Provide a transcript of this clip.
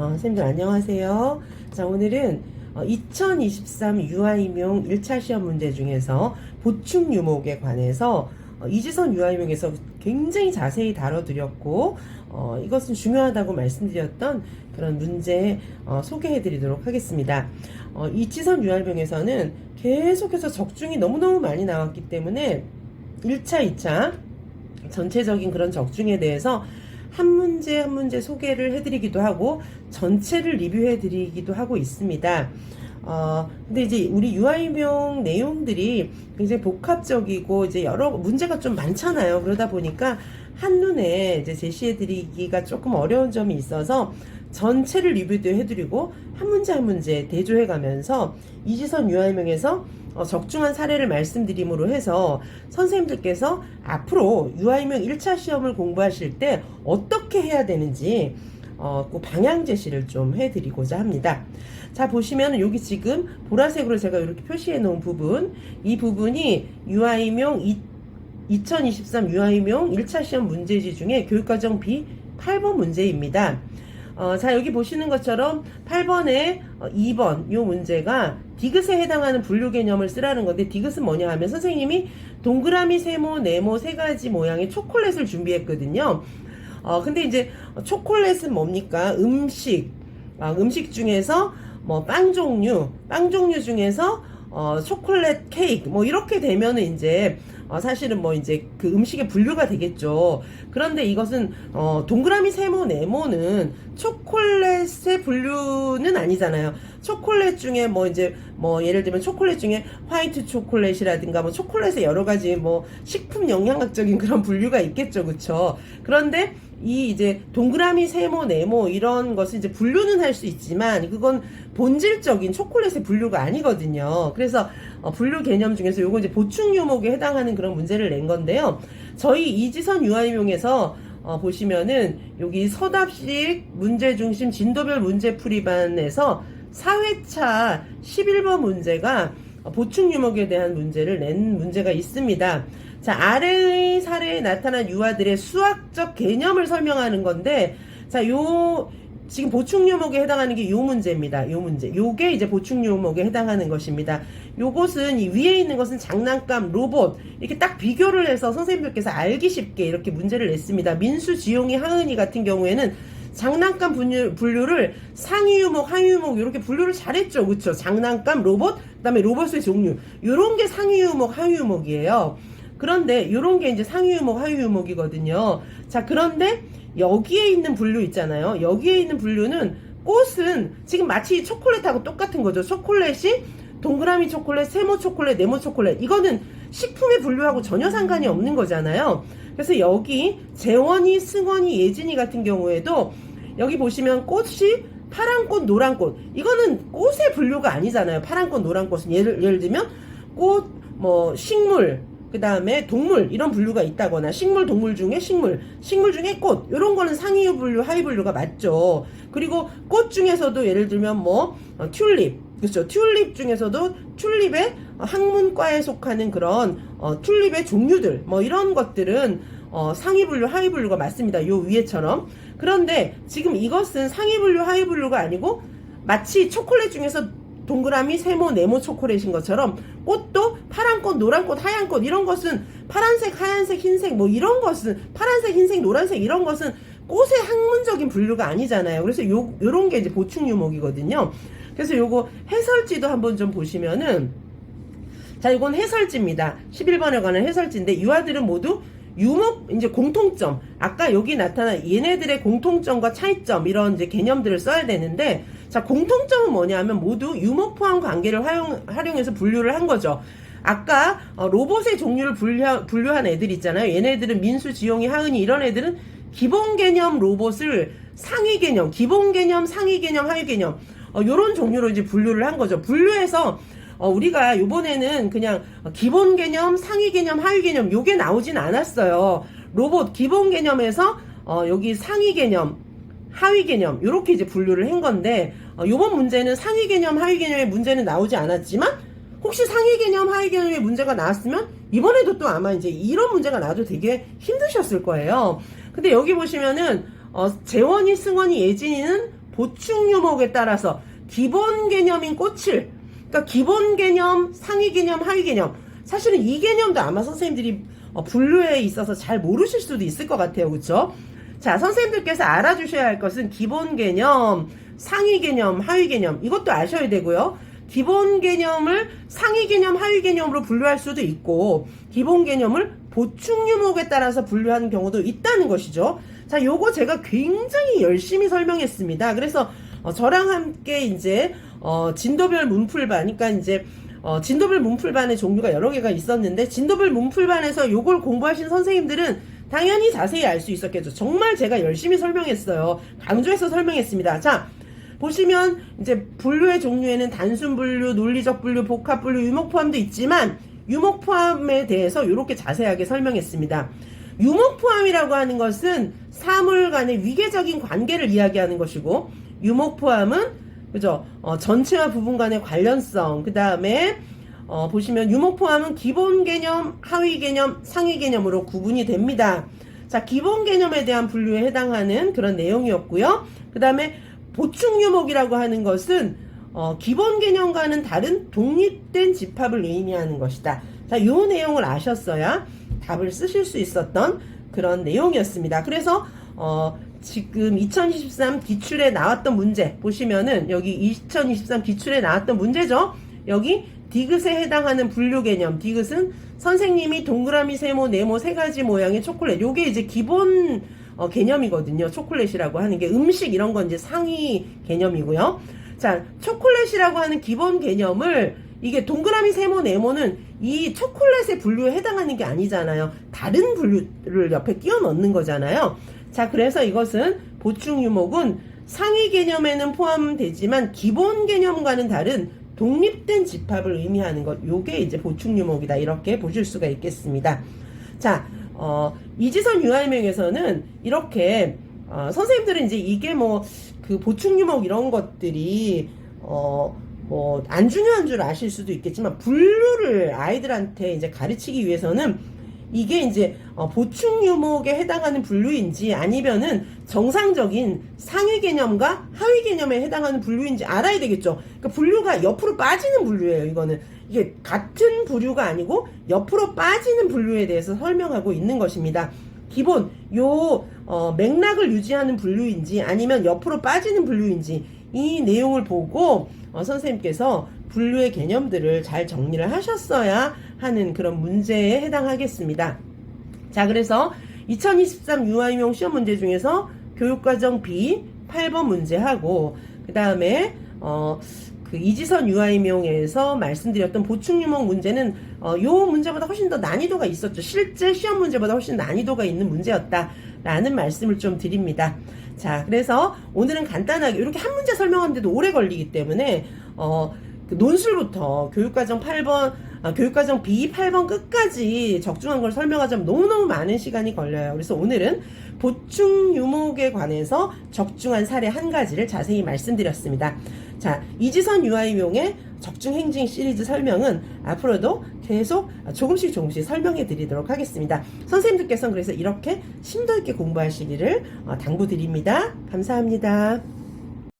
선생님들 안녕하세요. 자, 오늘은 2023 유아임용 1차 시험 문제 중에서 보충 유목에 관해서 이지선 유아임용에서 굉장히 자세히 다뤄드렸고 이것은 중요하다고 말씀드렸던 그런 문제 소개해 드리도록 하겠습니다. 이지선 유아임용에서는 계속해서 적중이 너무너무 많이 나왔기 때문에 1차, 2차 전체적인 그런 적중에 대해서 한 문제 한 문제 소개를 해드리기도 하고 전체를 리뷰해드리기도 하고 있습니다. 근데 이제 우리 유아임용 내용들이 굉장히 복합적이고 이제 여러 문제가 좀 많잖아요. 그러다 보니까 한눈에 이제 제시해드리기가 조금 어려운 점이 있어서 전체를 리뷰도 해드리고 한 문제 한 문제 대조해가면서 이지선 유아임용에서 적중한 사례를 말씀드림으로 해서 선생님들께서 앞으로 유아임용 1차 시험을 공부하실 때 어떻게 해야 되는지 그 방향 제시를 좀 해드리고자 합니다. 자, 보시면 여기 지금 보라색으로 제가 이렇게 표시해 놓은 부분, 이 부분이 유아임용 2023 유아임용 1차 시험 문제지 중에 교육과정 B 8번 문제입니다. 자, 여기 보시는 것처럼 8번에 2번 요 문제가 디귿에 해당하는 분류 개념을 쓰라는 건데, 디귿은 뭐냐 하면 선생님이 동그라미, 세모, 네모 세 가지 모양의 초콜릿을 준비했거든요. 근데 이제 초콜릿은 뭡니까? 음식 중에서 뭐 빵 종류 중에서 초콜릿 케이크 뭐 이렇게 되면은 이제 사실은 뭐 이제 그 음식의 분류가 되겠죠. 그런데 이것은 동그라미, 세모, 네모는 초콜릿의 분류는 아니잖아요. 초콜릿 중에 뭐 이제 뭐 예를 들면 초콜릿 중에 화이트 초콜릿이라든가 뭐 초콜릿의 여러 가지 뭐 식품 영양학적인 그런 분류가 있겠죠. 그쵸? 그런데 이 이제 동그라미, 세모, 네모 이런 것을 이제 분류는 할 수 있지만 그건 본질적인 초콜릿의 분류가 아니거든요. 그래서 분류 개념 중에서 요거 이제 보충 유목에 해당하는 그런 문제를 낸 건데요. 저희 이지선 유아임용에서 보시면은 여기 서답식 문제 중심 진도별 문제풀이반에서 4회차 11번 문제가 보충 유목에 대한 문제를 낸 문제가 있습니다. 자, 아래의 사례에 나타난 유아들의 수학적 개념을 설명하는 건데, 자, 지금 보충 유목에 해당하는 게 요 문제입니다. 요 문제. 요게 이제 보충 유목에 해당하는 것입니다. 요것은 이 위에 있는 것은 장난감, 로봇, 이렇게 딱 비교를 해서 선생님들께서 알기 쉽게 이렇게 문제를 냈습니다. 민수, 지용이, 하은이 같은 경우에는 장난감 분류를 상위 유목, 하위 유목 이렇게 분류를 잘했죠. 그쵸? 장난감, 로봇, 그 다음에 로봇의 종류. 요런 게 상위 유목, 하위 유목이에요. 그런데 요런 게 이제 상위 유목, 하위 유목이거든요. 자, 그런데 여기에 있는 분류 있잖아요. 여기에 있는 분류는 꽃은 지금 마치 초콜릿하고 똑같은 거죠. 초콜릿이 동그라미 초콜릿, 세모 초콜릿, 네모 초콜릿. 이거는 식품의 분류하고 전혀 상관이 없는 거잖아요. 그래서 여기 재원이, 승원이, 예진이 같은 경우에도 여기 보시면 꽃이 파란 꽃, 노란 꽃. 이거는 꽃의 분류가 아니잖아요. 파란 꽃, 노란 꽃은 예를 들면 꽃, 뭐 식물, 그 다음에 동물 이런 분류가 있다거나 식물, 동물 중에 식물 중에 꽃 이런 거는 상위 분류, 하위 분류가 맞죠. 그리고 꽃 중에서도 예를 들면 뭐 튤립, 그렇죠. 튤립 중에서도 튤립의 학문과에 속하는 그런 튤립의 종류들 뭐 이런 것들은 상위 분류, 하위 분류가 맞습니다. 요 위에처럼. 그런데 지금 이것은 상위 분류, 하위 분류가 아니고 마치 초콜릿 중에서 동그라미, 세모, 네모 초콜릿인 것처럼 꽃도 파란 꽃, 노란 꽃, 하얀 꽃 이런 것은 파란색, 하얀색, 흰색 뭐 이런 것은 파란색, 흰색, 노란색 이런 것은 꽃의 학문적인 분류가 아니잖아요. 그래서 요런 게 이제 보충 유목이거든요. 그래서 요거 해설지도 한번 좀 보시면은, 자, 이건 해설지입니다. 11번에 관한 해설지인데 유아들은 모두 유목 이제 공통점, 아까 여기 나타난 얘네들의 공통점과 차이점 이런 이제 개념들을 써야 되는데, 자, 공통점은 뭐냐면 모두 유목 포함 관계를 활용해서 분류를 한 거죠. 아까 로봇의 종류를 분류한 애들 있잖아요. 얘네들은 민수, 지용이, 하은이 이런 애들은 기본 개념 로봇을 상위 개념, 기본 개념, 상위 개념, 하위 개념 요런 종류로 이제 분류를 한 거죠. 분류해서 우리가 요번에는 그냥 기본 개념, 상위 개념, 하위 개념 요게 나오진 않았어요. 로봇 기본 개념에서 여기 상위 개념, 하위 개념 요렇게 이제 분류를 한 건데, 요번 문제는 상위 개념, 하위 개념의 문제는 나오지 않았지만 혹시 상위 개념, 하위 개념의 문제가 나왔으면 이번에도 또 아마 이제 이런 문제가 나와도 되게 힘드셨을 거예요. 근데 여기 보시면은 재원이, 승원이, 예진이는 보충 유목에 따라서 기본 개념인 꽃을, 그러니까 기본 개념, 상위 개념, 하위 개념, 사실은 이 개념도 아마 선생님들이 분류에 있어서 잘 모르실 수도 있을 것 같아요. 그쵸? 자, 선생님들께서 알아주셔야 할 것은 기본 개념, 상위 개념, 하위 개념, 이것도 아셔야 되고요. 기본 개념을 상위 개념, 하위 개념으로 분류할 수도 있고, 기본 개념을 보충 유목에 따라서 분류하는 경우도 있다는 것이죠. 자, 요거 제가 굉장히 열심히 설명했습니다. 그래서 저랑 함께 이제 진도별 문풀반, 그러니까 이제 진도별 문풀반의 종류가 여러 개가 있었는데, 진도별 문풀반에서 요걸 공부하신 선생님들은 당연히 자세히 알 수 있었겠죠. 정말 제가 열심히 설명했어요. 강조해서 설명했습니다. 자, 보시면 이제 분류의 종류에는 단순 분류, 논리적 분류, 복합 분류, 유목 포함도 있지만 유목 포함에 대해서 이렇게 자세하게 설명했습니다. 유목 포함이라고 하는 것은 사물 간의 위계적인 관계를 이야기하는 것이고, 유목 포함은 그죠? 전체와 부분 간의 관련성. 그 다음에 보시면 유목 포함은 기본 개념, 하위 개념, 상위 개념으로 구분이 됩니다. 자, 기본 개념에 대한 분류에 해당하는 그런 내용이었고요. 그 다음에 보충 유목이라고 하는 것은 기본 개념과는 다른 독립된 집합을 의미하는 것이다. 자, 이 내용을 아셨어야 답을 쓰실 수 있었던 그런 내용이었습니다. 그래서 지금 2023 기출에 나왔던 문제 보시면은 여기 2023 기출에 나왔던 문제죠. 여기 디귿에 해당하는 분류 개념. 디귿은 선생님이 동그라미, 세모, 네모 세 가지 모양의 초콜릿. 요게 이제 기본 개념이거든요. 초콜릿이라고 하는 게 음식 이런 건 이제 상위 개념이고요. 자, 초콜릿이라고 하는 기본 개념을 이게 동그라미, 세모, 네모는 이 초콜릿의 분류에 해당하는 게 아니잖아요. 다른 분류를 옆에 끼워 넣는 거잖아요. 자, 그래서 이것은 보충 유목은 상위 개념에는 포함되지만 기본 개념과는 다른 독립된 집합을 의미하는 것. 요게 이제 보충 유목이다. 이렇게 보실 수가 있겠습니다. 자, 이지선 유아인명에서는 이렇게 선생님들은 이제 이게 뭐 그 보충 유목 이런 것들이 뭐 안 중요한 줄 아실 수도 있겠지만, 분류를 아이들한테 이제 가르치기 위해서는 이게 이제 보충 유목에 해당하는 분류인지 아니면은 정상적인 상위 개념과 하위 개념에 해당하는 분류인지 알아야 되겠죠. 그러니까 분류가 옆으로 빠지는 분류예요. 이거는 이게 같은 분류가 아니고 옆으로 빠지는 분류에 대해서 설명하고 있는 것입니다. 기본 맥락을 유지하는 분류인지 아니면 옆으로 빠지는 분류인지 이 내용을 보고 선생님께서 분류의 개념들을 잘 정리를 하셨어야 하는 그런 문제에 해당하겠습니다. 자, 그래서 2023 유아인용 시험 문제 중에서 교육과정 B 8번 문제하고, 그 다음에 그 이지선 유아인용에서 말씀드렸던 보충 유목 문제는 요 문제보다 훨씬 더 난이도가 있었죠. 실제 시험 문제보다 훨씬 난이도가 있는 문제였다라는 말씀을 좀 드립니다. 자, 그래서 오늘은 간단하게 이렇게 한 문제 설명하는데도 오래 걸리기 때문에 그 논술부터 교육과정 8번, 교육과정 B 8번 끝까지 적중한 걸 설명하자면 너무너무 많은 시간이 걸려요. 그래서 오늘은 보충 유목에 관해서 적중한 사례 한 가지를 자세히 말씀드렸습니다. 자, 이지선 유아인용의 적중행진 시리즈 설명은 앞으로도 계속 조금씩 설명해 드리도록 하겠습니다. 선생님들께서는 그래서 이렇게 심도 있게 공부하시기를 당부드립니다. 감사합니다.